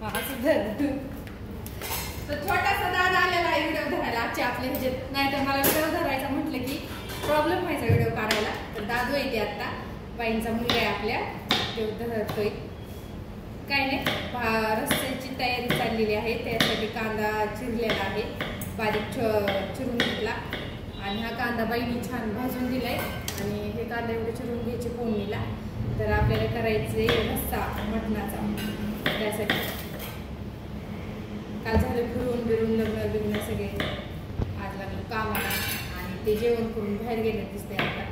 असं धर. तर छोटासा दादा आलेला आहे व्हिडिओ धरायला आजचे आपले ह्याच्यात. नाही तर मला व्हिडिओ धरायचा म्हटलं की प्रॉब्लेम व्हायचा व्हिडिओ काढायला. तर दादू येते आता, बाईंचा मुलगा आहे आपल्या, तो धरतोय. काय नाही, रस्त्याची तयारी चाललेली आहे. त्यासाठी कांदा चिरलेला आहे, बारीक चिरून घेतला. आणि हा कांदा बाईंनी छान भाजून दिलाय. आणि हे कांदा एवढे चिरून घ्यायचे फोडणीला. तर आपल्याला करायचे रस्सा मटणाचा. त्यासाठी काल झालं फिरून बिरून, लग्न बिग्न सगळे. आज लागलं कामाला आणि ते जेवण करून बाहेर गेले दिसते आता.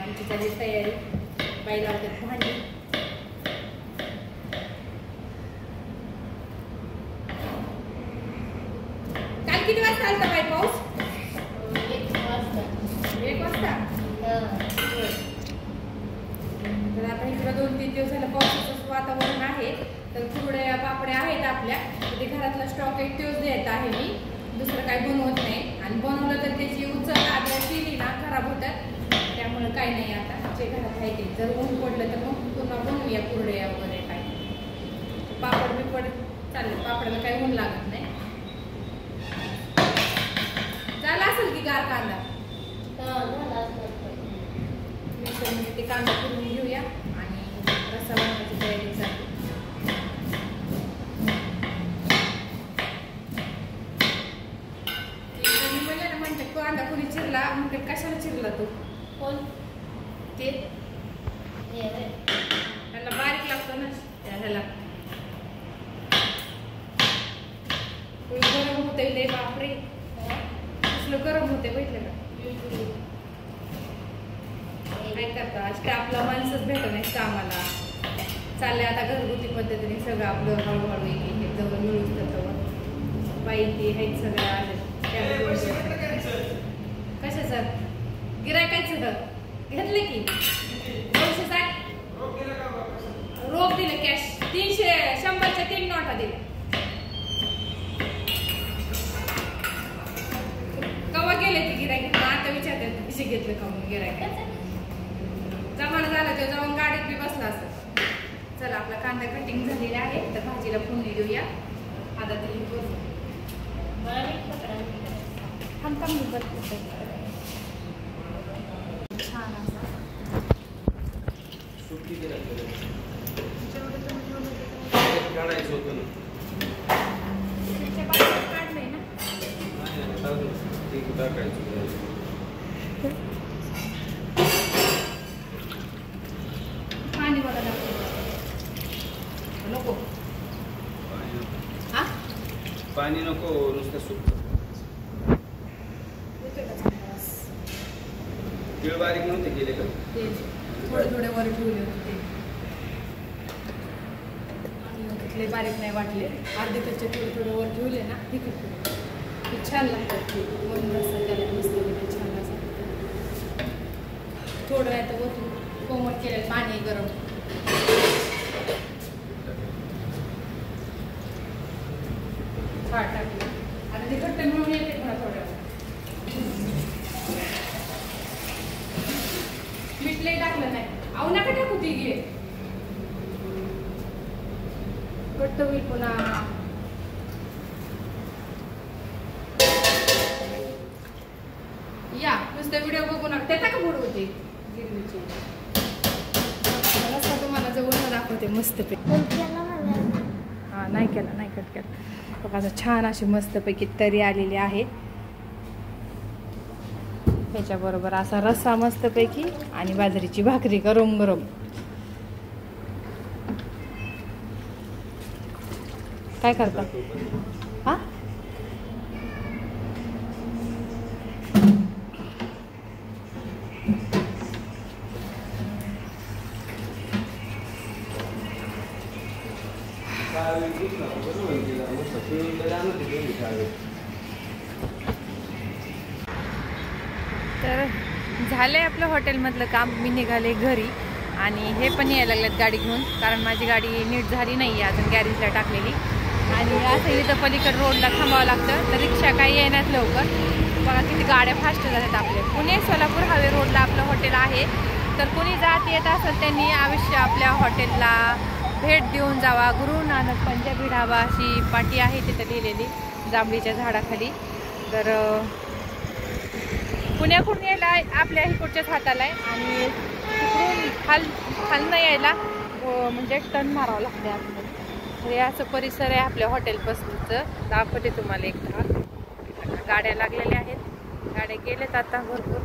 आमची झाली तयारी, बाई लावतात भांडी. काल किती वाजता आलता बाई पाऊस? 1 वाजता. तर आता इकडं 2-3 दिवस झालं पावसाचं वातावरण आहे. तर कुरड्या पापड्या आहेत आपल्या. ते घरातला स्टॉक एक दिवस देत आहे मी, दुसरं काही बनवत नाही. आणि बनवलं तर त्याची उचल आदल्या केली ना खराब होतात. त्यामुळे काही नाही, आता जे घरात आहे ते. जर ऊन पडलं तर मग पुन्हा बनवूया कुरड्या वगैरे काय. पापड बिपड चालले, पापडाला काही ऊन लागत नाही. झाला असेल की गार कांदा? मिक्सरमध्ये ते कांदा करून घेऊया आणि रस्सा बनवायची तयारी चालू. मी म्हणलं ना, म्हणते कांदा कोणी चिरला, म्हणते कशाला चिरला तू? कोण ते? त्याला बारीक लागतो ना ह्याला. गरम होते लय, बापरे कसलं गरम होते बघितलं का? काय करता, स्टाफला माणसंच भेटत नाही कामाला. चाललंय आता घरगुती पद्धतीने सगळं आपलं हळूहळू एक जवळ मिळूच तर बाई ते आहेत सगळं आलं. कशाचं गिरायकायचं तर घेतलं की 260 रोख दिलं कॅश. 100च्या 3 नोटा दिल्या. कवा गेले की गिरायक? आता विचारतात कशी घेतलं का म्हणून गिरायक. जमाना झाला तो जाऊन गाडीत बी बसला असं. चला, आपला कांदा कटिंग झालेला आहे. तर भाजीला फोडणी देऊया. आता तरी छान असा काढायचं होतं ना, काढलंय ना, टाकायचं. पाणी बघा नको. हा, पाणी नको, नुसतं सुक. तीळ बारीक नव्हते केले का? थोडे वर ठेवले होते ते, बारीक नाही वाटले. अर्धे कच्चे थोडे वर ठेवले ना, तिखट ते छान लागतात. ते वरून रस्सा त्याला मस्त छान असं. थोडं आहे तर वरून कोमट केलं पाणी गरम. टाकलं आता ते घट्ट मिळून येते थोडा थोड्या. मीठ लई टाकलं नाही. अहो नका टाकू, ती घे घट्ट होईल पुन्हा. या नुसतं व्हिडिओ बघू नका. त्याचा का फोड होते गिरवीची. रस्सा तुम्हाला जवळ दाखवते मस्तपैकी. हा, नाही केला, नाही कट केला. बघा छान अशी मस्तपैकी तरी आलेली आहे. ह्याच्याबरोबर असा रस्सा मस्तपैकी आणि बाजरीची भाकरी गरम गरम. काय करता? हा, तर झालंय आपलं हॉटेलमधलं काम. मी निघाले घरी आणि हे पण यायला लागलेत गाडी घेऊन, कारण माझी गाडी नीट झाली नाही आहे अजून, गॅरेजला टाकलेली. आणि असं इथं पलीकड रोडला थांबावं लागतं, तर रिक्षा काही येण्यात लवकर. बघा किती गाड्या फास्ट जातात आपले. पुणे सोलापूर हायवे रोडला आपलं हॉटेल आहे. तर कोणी जात येत असेल त्यांनी अवश्य आपल्या हॉटेलला भेट देऊन जावा. गुरु नानक पंजाबी ढाबा अशी पाटी आहे तिथं लिहिलेली जांभळीच्या झाडाखाली. तर पुण्याकडून यायला आपल्या इकडच्याच हाताला आहे आणि तिकडून खालनं यायला म्हणजे एक टर्न मारावं लागते आतमध्ये. तर हे असं परिसर आहे आपल्या हॉटेलपासूनचं. दाखवते तुम्हाला एकदा. गाड्या लागलेल्या आहेत, गाड्या गेलेत आता भरपूर.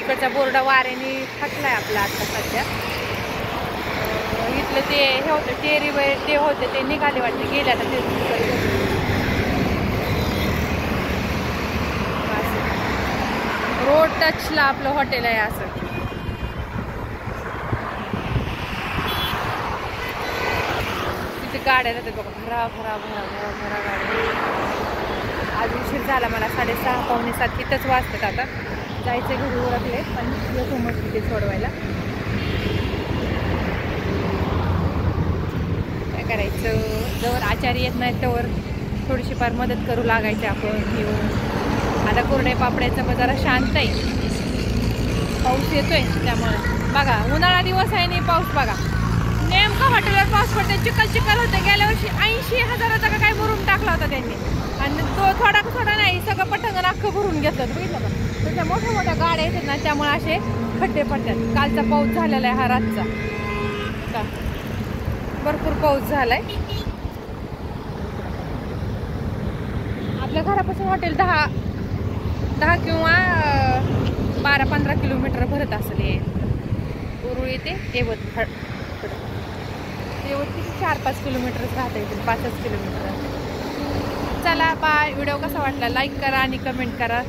इकडचा बोर्ड वाऱ्याने फाटलाय आपला आता सध्या. इथलं ते हे होतं टेरी ते होते ते निघाले वाटते, गेले आता ते. रोड टचला आपलं हॉटेल आहे असं. तिथे गाड्या राहतात बघा, भरा भरा भरा भरा भरा गाड्या. आज उशीर झाला मला, 6:30 पावणे 7 इथंच वाजतात. आता जायचं घरी ओळखले पण येतो मग तिथे सोडवायला. काय करायचं, जवळ आचारी येत नाही त्यावर थोडीशी फार मदत करू लागायची आपण घेऊन. आता कोरडे पापड्याचं जरा शांत आहे, पाऊस येतोय त्यामुळे. बघा उन्हाळा दिवस आहे आणि पाऊस बघा नेमका हॉटेलवर पाऊस पडतोय. चिखल चिखल होतं. गेल्या वर्षी 80,000चा का काय भरून टाकला होता त्यांनी आणि तो थोडा नाही सगळं पटंगण अख्खं भरून घेतलं. बघितलं का, त्याच्या मोठ्या मोठ्या गाड्या येतात ना त्यामुळे असे खड्डे पडतात. कालचा पाऊस झालेला आहे हा रातचा, भरपूर पाऊस झालाय. आपल्या घरापासून हॉटेल 10 किंवा 12-15 किलोमीटर भरत असेल. हे उरुळ येते येवत किती 4-5 किलोमीटरच राहता येतील, 5च किलोमीटर. चला बाय. व्हिडिओ कसा वाटला लाईक करा आणि कमेंट करा.